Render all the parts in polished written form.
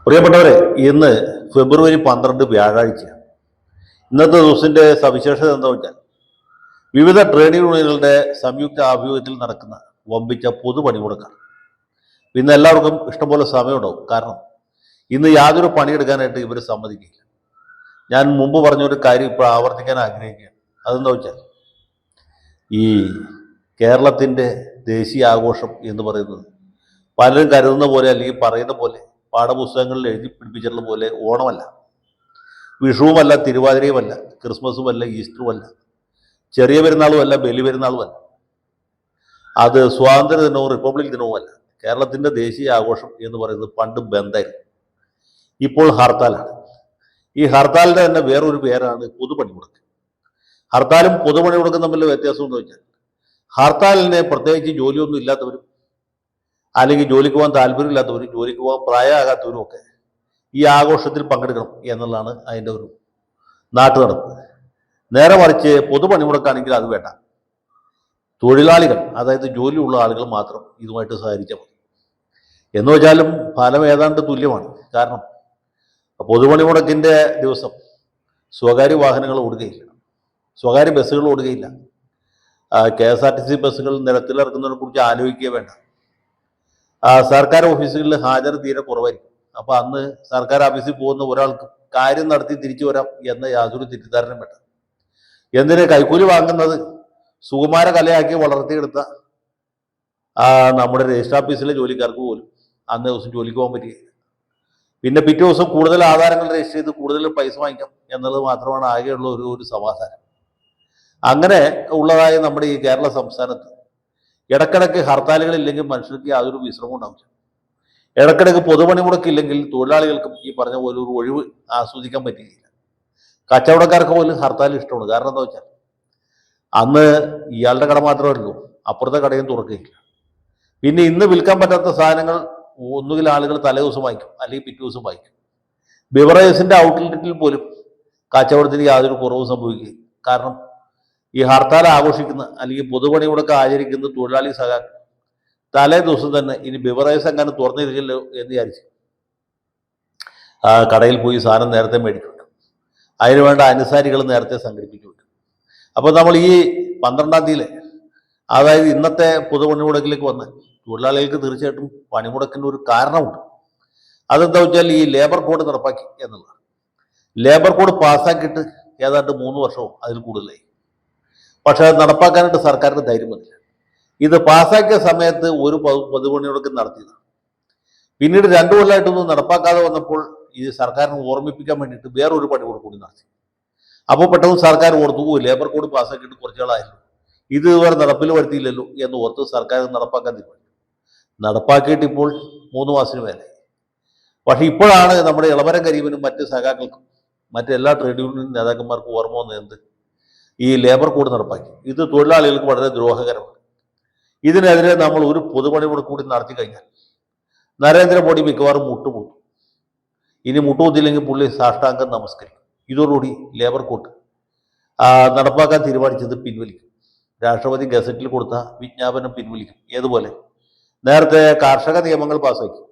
പ്രിയപ്പെട്ടവരെ, ഇന്ന് ഫെബ്രുവരി 12 വ്യാഴാഴ്ചയാണ്. ഇന്നത്തെ ദിവസത്തിന്റെ സവിശേഷത എന്താ വെച്ചാൽ വിവിധ ട്രേഡ് യൂണിയനുകളുടെ സംയുക്ത ആഭിമുഖ്യത്തിൽ നടക്കുന്ന വമ്പിച്ച പൊതുപണിമുടക്കാണ്. ഇന്ന് എല്ലാവർക്കും ഇഷ്ടംപോലെ സമയമുണ്ടാവും. കാരണം ഇന്ന് യാതൊരു പണിയെടുക്കാനായിട്ട് ഇവർ സമ്മതിക്കില്ല. ഞാൻ മുമ്പ് പറഞ്ഞൊരു കാര്യം ഇപ്പോൾ ആവർത്തിക്കാൻ ആഗ്രഹിക്കുകയാണ്. അതെന്താ വെച്ചാൽ ഈ കേരളത്തിൻ്റെ ദേശീയ ആഘോഷം എന്ന് പറയുന്നത് പലരും കരുതുന്ന പോലെ അല്ലെങ്കിൽ പറയുന്ന പോലെ പാഠപുസ്തകങ്ങളിൽ എഴുതി പിടിപ്പിച്ചിട്ടുള്ള പോലെ ഓണമല്ല, വിഷുവുമല്ല, തിരുവാതിരയുമല്ല, ക്രിസ്മസുമല്ല, ഈസ്റ്ററുമല്ല, ചെറിയ പെരുന്നാളുമല്ല, ബലി പെരുന്നാളുമല്ല, അത് സ്വാതന്ത്ര്യ ദിനവും റിപ്പബ്ലിക് ദിനവുമല്ല. കേരളത്തിൻ്റെ ദേശീയ ആഘോഷം എന്ന് പറയുന്നത് പണ്ട് ബന്ദായിരുന്നു, ഇപ്പോൾ ഹർത്താലാണ്. ഈ ഹർത്താലിൻ്റെ തന്നെ വേറൊരു പേരാണ് പൊതുപണിമുടക്ക്. ഹർത്താലും പൊതുപണിമുടക്കും തമ്മിലുള്ള വ്യത്യാസം എന്ന് വെച്ചാൽ ഹർത്താലിനെ പ്രത്യേകിച്ച് ജോലിയൊന്നും ഇല്ലാത്തവരും അല്ലെങ്കിൽ ജോലിക്ക് പോകാൻ താല്പര്യമില്ലാത്തവരും ജോലിക്ക് പോകാൻ പ്രായമാകാത്തവരും ഒക്കെ ഈ ആഘോഷത്തിൽ പങ്കെടുക്കണം എന്നുള്ളതാണ് അതിൻ്റെ ഒരു നാട്ടു നടപ്പ്. നേരെ മറിച്ച് പൊതുപണിമുടക്കാണെങ്കിൽ അത് വേണ്ട. തൊഴിലാളികൾ, അതായത് ജോലിയുള്ള ആളുകൾ മാത്രം ഇതുമായിട്ട് സഹകരിച്ചാൽ മതി. എന്ന് വെച്ചാലും ഫലം ഏതാണ്ട് തുല്യമാണ്. കാരണം പൊതുപണിമുടക്കിൻ്റെ ദിവസം സ്വകാര്യ വാഹനങ്ങൾ ഓടുകയില്ല, സ്വകാര്യ ബസ്സുകൾ ഓടുകയില്ല. KSRTC ബസ്സുകൾ നിരത്തിലിറക്കുന്നതിനെ കുറിച്ച് ആലോചിക്കുക വേണ്ട. സർക്കാർ ഓഫീസുകളിൽ ഹാജർ തീരെ കുറവായിരിക്കും. അപ്പം അന്ന് സർക്കാർ ഓഫീസിൽ പോകുന്ന ഒരാൾക്ക് കാര്യം നടത്തി തിരിച്ചു വരാം എന്ന യാതൊരു തെറ്റിദ്ധാരണയും വേണ്ട. എന്തിന് കൈക്കൂലി വാങ്ങുന്നത് സുകുമാര കലയാക്കി വളർത്തിയെടുത്ത നമ്മുടെ രജിസ്റ്റർ ഓഫീസിലെ ജോലിക്കാർക്ക് പോലും അന്ന് ദിവസം ജോലിക്ക് പോകാൻ പറ്റുകയില്ല. പിന്നെ പിറ്റേ ദിവസം കൂടുതൽ ആധാരങ്ങൾ രജിസ്റ്റർ ചെയ്ത് കൂടുതൽ പൈസ വാങ്ങിക്കാം എന്നുള്ളത് മാത്രമാണ് ആകെയുള്ള ഒരു സമാധാനം. അങ്ങനെ ഉള്ളതായ നമ്മുടെ ഈ കേരള സംസ്ഥാനത്ത് ഇടക്കിടക്ക് ഹർത്താലുകളില്ലെങ്കിൽ മനുഷ്യർക്ക് യാതൊരു വിശ്രമം ഉണ്ടാവില്ല. ഇടക്കിടക്ക് പൊതുപണിമുടക്കില്ലെങ്കിൽ തൊഴിലാളികൾക്കും ഈ പറഞ്ഞ പോലെ ഒരു ഒഴിവ് ആസ്വദിക്കാൻ പറ്റുകയില്ല. കച്ചവടക്കാർക്ക് പോലും ഹർത്താൽ ഇഷ്ടമാണ്. കാരണം എന്താ വെച്ചാൽ അന്ന് ഇയാളുടെ കട മാത്രമല്ലോ, അപ്പുറത്തെ കടയും തുറക്കുകയില്ല. പിന്നെ ഇന്ന് വിൽക്കാൻ പറ്റാത്ത സാധനങ്ങൾ ഒന്നുകിൽ ആളുകൾ തലേ ദിവസം വാങ്ങിക്കും, അല്ലെങ്കിൽ പിറ്റേ ദിവസം വാങ്ങിക്കും. ബിവറേജസിന്റെ ഔട്ട്ലെറ്റിൽ പോലും കച്ചവടത്തിന് യാതൊരു കുറവും സംഭവിക്കുകയില്ല. കാരണം ഈ ഹർത്താൽ ആഘോഷിക്കുന്ന അല്ലെങ്കിൽ പൊതുപണിമുടക്ക് ആചരിക്കുന്ന തൊഴിലാളി സഖാക്കൾ തലേ ദിവസം തന്നെ ഇനി ബിവറേജസ് എങ്ങനെ തുറന്നിരിക്കല്ലോ എന്ന് വിചാരിച്ചു കടയിൽ പോയി സാധനം നേരത്തെ മേടിച്ചു വെക്കും. അതിന് വേണ്ട അനുസാരികൾ നേരത്തെ സംഘടിപ്പിച്ചു വെക്കും. അപ്പോൾ നമ്മൾ ഈ 12-ാം തീയതി, അതായത് ഇന്നത്തെ പൊതുപണിമുടക്കിലേക്ക് വന്നാൽ തൊഴിലാളികൾക്ക് തീർച്ചയായിട്ടും പണിമുടക്കിൻ്റെ ഒരു കാരണമുണ്ട്. അതെന്താ വെച്ചാൽ ഈ ലേബർ കോഡ് നടപ്പാക്കി എന്നുള്ളതാണ്. ലേബർ കോഡ് പാസ്സാക്കിയിട്ട് ഏതാണ്ട് 3 വർഷവും അതിൽ കൂടുതലായി. പക്ഷെ അത് നടപ്പാക്കാനായിട്ട് സർക്കാരിന് ധൈര്യം വന്നില്ല. ഇത് പാസ്സാക്കിയ സമയത്ത് ഒരു പൊതുപണിമുടക്ക് നടത്തിയതാണ്. പിന്നീട് 2 കൊല്ലമായിട്ടൊന്നും നടപ്പാക്കാതെ വന്നപ്പോൾ ഈ സർക്കാരിനെ ഓർമ്മിപ്പിക്കാൻ വേണ്ടിയിട്ട് വേറൊരു പണിമുടക്ക് കൂടി നടത്തി. അപ്പോൾ പെട്ടെന്ന് സർക്കാർ ഓർത്തു, ലേബർ കോഡ് പാസ്സാക്കിയിട്ട് കുറച്ചാളായല്ലോ, ഇത് ഇതുവരെ നടപ്പിൽ വരുത്തിയില്ലല്ലോ എന്ന് ഓർത്ത് സർക്കാർ നടപ്പാക്കാൻ തീരുമാനിച്ചു. നടപ്പാക്കിയിട്ട് ഇപ്പോൾ 3 മാസത്തിന് മേലെ. പക്ഷെ ഇപ്പോഴാണ് നമ്മുടെ ഇളവരം കരീബനും മറ്റ് സഖാക്കൾക്കും മറ്റെല്ലാ ട്രേഡ് യൂണിയൻ നേതാക്കന്മാർക്കും ഓർമ്മ വന്നത് എന്ത്? ഈ ലേബർ കോഡ് നടപ്പാക്കി. ഇത് തൊഴിലാളികൾക്ക് വളരെ ദ്രോഹകരമാണ്. ഇതിനെതിരെ നമ്മൾ ഒരു പൊതുപണിമുടക്ക് കൂടി നടത്തി കഴിഞ്ഞാൽ നരേന്ദ്രമോദി മിക്കവാറും മുട്ടുപൂത്തും. ഇനി മുട്ടുപൂത്തില്ലെങ്കിൽ പുള്ളി സാഷ്ടാംഗം നമസ്കരിക്കും. ഇതോടുകൂടി ലേബർ കോഡ് നടപ്പാക്കാൻ തീരുമാനിച്ചത് പിൻവലിക്കും. രാഷ്ട്രപതി ഗസറ്റിൽ കൊടുത്ത വിജ്ഞാപനം പിൻവലിക്കും. ഏതുപോലെ നേരത്തെ കാർഷിക നിയമങ്ങൾ പാസ്സാക്കി.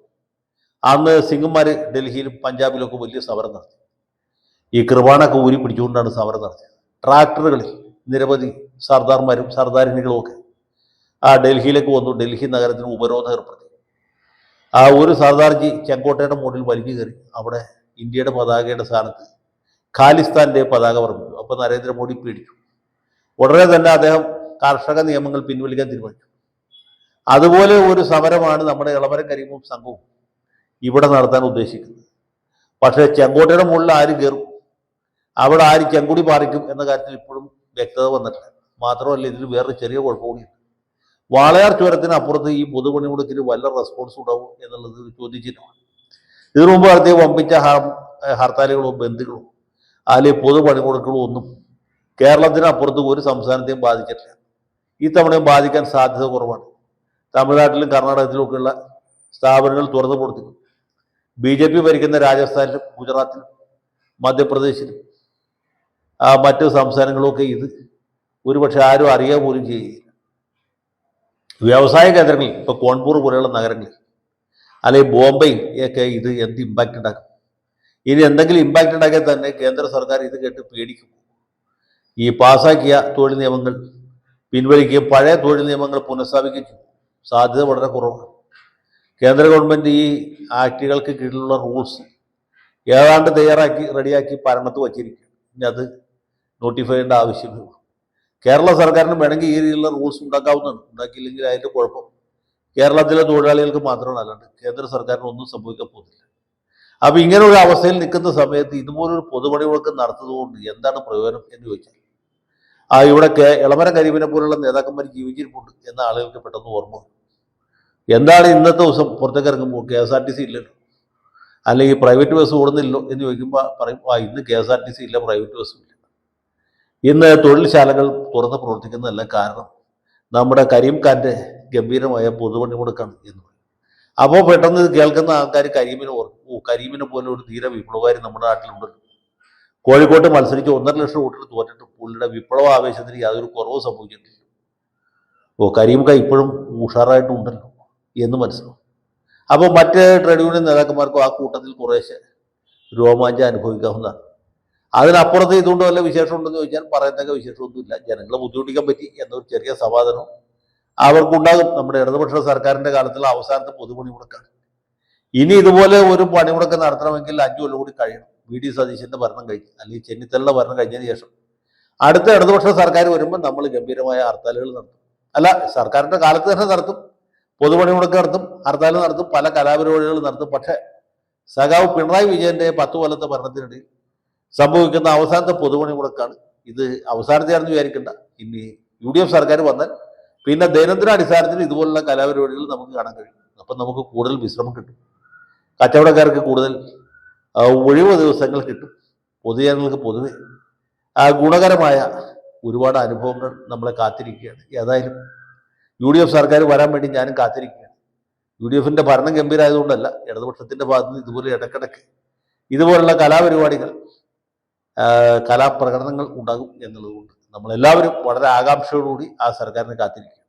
അന്ന് സിംഗന്മാർ ഡൽഹിയിലും പഞ്ചാബിലൊക്കെ വലിയ സമരം നടത്തി. ഈ കൃപാണൊക്കെ ഊരി പിടിച്ചുകൊണ്ടാണ് സമരം നടത്തിയത്. ട്രാക്ടറുകളിൽ നിരവധി സർദാർമാരും സർദാരിണികളും ഒക്കെ ഡൽഹിയിലേക്ക് വന്നു. ഡൽഹി നഗരത്തിന് ഉപരോധം ഏർപ്പെടുത്തി. ഒരു സർദാർജി ചെങ്കോട്ടയുടെ മുകളിൽ വലിഞ്ഞു കയറി അവിടെ ഇന്ത്യയുടെ പതാകയുടെ സ്ഥാനത്ത് ഖാലിസ്ഥാന്റെ പതാക പറഞ്ഞു. അപ്പോൾ നരേന്ദ്രമോദി പേടിച്ചു. ഉടനെ തന്നെ അദ്ദേഹം കാർഷിക നിയമങ്ങൾ പിൻവലിക്കാൻ തീരുമാനിച്ചു. അതുപോലെ ഒരു സമരമാണ് നമ്മുടെ ഇളവരം കരീമും സംഘവും ഇവിടെ നടത്താൻ ഉദ്ദേശിക്കുന്നത്. പക്ഷേ ചെങ്കോട്ടയുടെ മുകളിൽ ആര് കയറും, അവിടെ ആര് ചെങ്കുടി പാറിക്കും എന്ന കാര്യത്തിൽ ഇപ്പോഴും വ്യക്തത വന്നിട്ടില്ല. മാത്രമല്ല, ഇതിന് വേറൊരു ചെറിയ കുഴപ്പം കൂടിയുണ്ട്. വാളയാർ ചുരത്തിന് അപ്പുറത്ത് ഈ പൊതുപണിമുടക്കിന് വല്ല റെസ്പോൺസ് ഉണ്ടാവും എന്നുള്ളത് ചോദിച്ചിട്ടാണ്. ഇതിനു മുമ്പ് നടത്തിയ വമ്പിച്ച ഹർത്താലുകളോ ബന്ദുകളോ അല്ലെങ്കിൽ പൊതുപണിമുടക്കുകളോ ഒന്നും കേരളത്തിന് അപ്പുറത്ത് ഒരു സംസ്ഥാനത്തെയും ബാധിച്ചിട്ടില്ല. ഈ തവണയും ബാധിക്കാൻ സാധ്യത കുറവാണ്. തമിഴ്നാട്ടിലും കർണാടകത്തിലും ഒക്കെയുള്ള സ്ഥാപനങ്ങൾ തുറന്നു പ്രവർത്തിക്കും. BJP ഭരിക്കുന്ന രാജസ്ഥാനിലും ഗുജറാത്തിലും മധ്യപ്രദേശിലും മറ്റു സംസ്ഥാനങ്ങളൊക്കെ ഇത് ഒരുപക്ഷെ ആരും അറിയാൻ പോലും ചെയ്യുകയില്ല. വ്യവസായ കേന്ദ്രങ്ങളിൽ, ഇപ്പോൾ കോൺപൂർ പോലെയുള്ള നഗരങ്ങളിൽ അല്ലെങ്കിൽ ബോംബെയിൽ ഒക്കെ ഇത് എന്ത് ഇമ്പാക്റ്റ് ഉണ്ടാക്കും? ഇനി എന്തെങ്കിലും ഇമ്പാക്റ്റ് ഉണ്ടാക്കിയാൽ തന്നെ കേന്ദ്ര സർക്കാർ ഇത് കേട്ട് പേടിക്കും. ഈ പാസ്സാക്കിയ തൊഴിൽ നിയമങ്ങൾ പിൻവലിക്കുകയും പഴയ തൊഴിൽ നിയമങ്ങൾ പുനഃസ്ഥാപിക്കുകയും ചെയ്യും. സാധ്യത വളരെ കുറവാണ്. കേന്ദ്ര ഗവൺമെൻറ് ഈ ആക്ടുകൾക്ക് കീഴിലുള്ള റൂൾസ് ഏതാണ്ട് തയ്യാറാക്കി റെഡിയാക്കി ഭരണത്ത് വച്ചിരിക്കും. ഇനി അത് നോട്ടിഫൈ ചെയ്യേണ്ട ആവശ്യമില്ല. കേരള സർക്കാരിന് വേണമെങ്കിൽ ഈ രീതിയിലുള്ള റൂൾസ് ഉണ്ടാക്കാവുന്നതാണ്. ഉണ്ടാക്കിയില്ലെങ്കിൽ അതിൻ്റെ കുഴപ്പം കേരളത്തിലെ തൊഴിലാളികൾക്ക് മാത്രമാണ്, അല്ലാണ്ട് കേന്ദ്ര സർക്കാരിന് ഒന്നും സംഭവിക്കാൻ പോകുന്നില്ല. അപ്പം ഇങ്ങനെയുള്ള അവസ്ഥയിൽ നിൽക്കുന്ന സമയത്ത് ഇതുപോലൊരു പൊതുപണിമുടക്ക് നടത്തുന്നതുകൊണ്ട് എന്താണ് പ്രയോജനം എന്ന് ചോദിച്ചാൽ, ഇവിടെ എളമരം കരീമിനെ പോലുള്ള നേതാക്കന്മാർ ജീവിച്ചിരിപ്പുണ്ട് എന്ന ആളുകൾക്ക് പെട്ടെന്ന് ഓർമ്മ. എന്താണ് ഇന്നത്തെ ദിവസം പുറത്തേക്ക് ഇറങ്ങുമ്പോൾ KSRTC ഇല്ലല്ലോ, അല്ലെങ്കിൽ പ്രൈവറ്റ് ബസ് ഓടുന്നില്ലോ എന്ന് ചോദിക്കുമ്പോൾ പറയും, ഇന്ന് KSRTC ഇല്ല, പ്രൈവറ്റ് ബസ്സും ഇല്ല. ഇന്ന് തൊഴിൽശാലകൾ തുറന്ന് പ്രവർത്തിക്കുന്നതല്ല കാരണം നമ്മുടെ കരീം ഖാൻ്റെ ഗംഭീരമായ പൊതുപണിമുടക്കാണ് എന്ന് പറയും. അപ്പോൾ പെട്ടെന്ന് ഇത് കേൾക്കുന്ന ആൾക്കാർ കരീമിനെ ഓർക്കും, കരീമിനെ പോലെ ഒരു ധീര വിപ്ലവകാരി നമ്മുടെ നാട്ടിലുണ്ടല്ലോ. കോഴിക്കോട്ട് മത്സരിച്ച് 1.5 ലക്ഷം വോട്ടിൽ തോറ്റിട്ട് പുള്ളിയുടെ വിപ്ലവ ആവേശത്തിന് യാതൊരു കുറവും സംഭവിച്ചിട്ടില്ല. കരീം ഖാൻ ഇപ്പോഴും ഉഷാറായിട്ടുണ്ടല്ലോ എന്ന് മനസ്സിലാവും. അപ്പോൾ മറ്റ് ട്രേഡ് യൂണിയൻ നേതാക്കന്മാർക്കും ആ കൂട്ടത്തിൽ കുറേശ്ശെ രോമാഞ്ചം അനുഭവിക്കാവുന്നതാണ്. അതിനപ്പുറത്ത് ഇതുകൊണ്ട് വല്ല വിശേഷം ഉണ്ടെന്ന് ചോദിച്ചാൽ പറയത്തക്ക വിശേഷമൊന്നുമില്ല. ജനങ്ങളെ ബുദ്ധിമുട്ടിക്കാൻ പറ്റി എന്നൊരു ചെറിയ സമാധാനം അവർക്കുണ്ടാകും. നമ്മുടെ ഇടതുപക്ഷ സർക്കാരിൻ്റെ കാലത്തുള്ള അവസാനത്തെ പൊതുപണിമുടക്കാണ്. ഇനി ഇതുപോലെ ഒരു പണിമുടക്ക് നടത്തണമെങ്കിൽ 5 കൊല്ലം കൂടി കഴിയണം. VD സതീശൻ്റെ ഭരണം കഴിഞ്ഞ്, അല്ലെങ്കിൽ ചെന്നിത്തലയുടെ ഭരണം കഴിഞ്ഞതിന് ശേഷം അടുത്ത ഇടതുപക്ഷ സർക്കാർ വരുമ്പോൾ നമ്മൾ ഗംഭീരമായ ഹർത്താലുകൾ നടത്തും. അല്ല, സർക്കാരിൻ്റെ കാലത്ത് തന്നെ നടത്തും, പൊതുപണിമുടക്ക് നടത്തും, ഹർത്താൽ നടത്തും, പല കലാപരിപാടികൾ നടത്തും. പക്ഷേ സഖാവ് പിണറായി വിജയൻ്റെ 10 കൊല്ലത്തെ ഭരണത്തിനിടയിൽ സംഭവിക്കുന്ന അവസാനത്തെ പൊതുപണിമുടക്കാണ് ഇത്. അവസാനത്തെയാണെന്ന് വിചാരിക്കേണ്ട. ഇനി UDF സർക്കാർ വന്നാൽ പിന്നെ ദൈനംദിന അടിസ്ഥാനത്തിൽ ഇതുപോലുള്ള കലാപരിപാടികൾ നമുക്ക് കാണാൻ കഴിയും. അപ്പം നമുക്ക് കൂടുതൽ വിശ്രമം കിട്ടും, കച്ചവടക്കാർക്ക് കൂടുതൽ ഒഴിവ് ദിവസങ്ങൾ കിട്ടും, പൊതുജനങ്ങൾക്ക് പൊതുവെ ഗുണകരമായ ഒരുപാട് അനുഭവങ്ങൾ നമ്മളെ കാത്തിരിക്കുകയാണ്. ഏതായാലും UDF സർക്കാർ വരാൻ വേണ്ടി ഞാനും കാത്തിരിക്കുകയാണ്. UDFൻ്റെ ഭരണം ഗംഭീരമായതുകൊണ്ടല്ല, ഇടതുപക്ഷത്തിൻ്റെ ഭാഗത്ത് നിന്ന് ഇതുപോലെ ഇടക്കിടക്ക് ഇതുപോലുള്ള കലാപരിപാടികൾ, കലാപ്രകടനങ്ങൾ ഉണ്ടാകും എന്നുള്ളതുകൊണ്ട് നമ്മളെല്ലാവരും വളരെ ആകാംക്ഷയോടുകൂടി ആ സർക്കാരിനെ കാത്തിരിക്കും.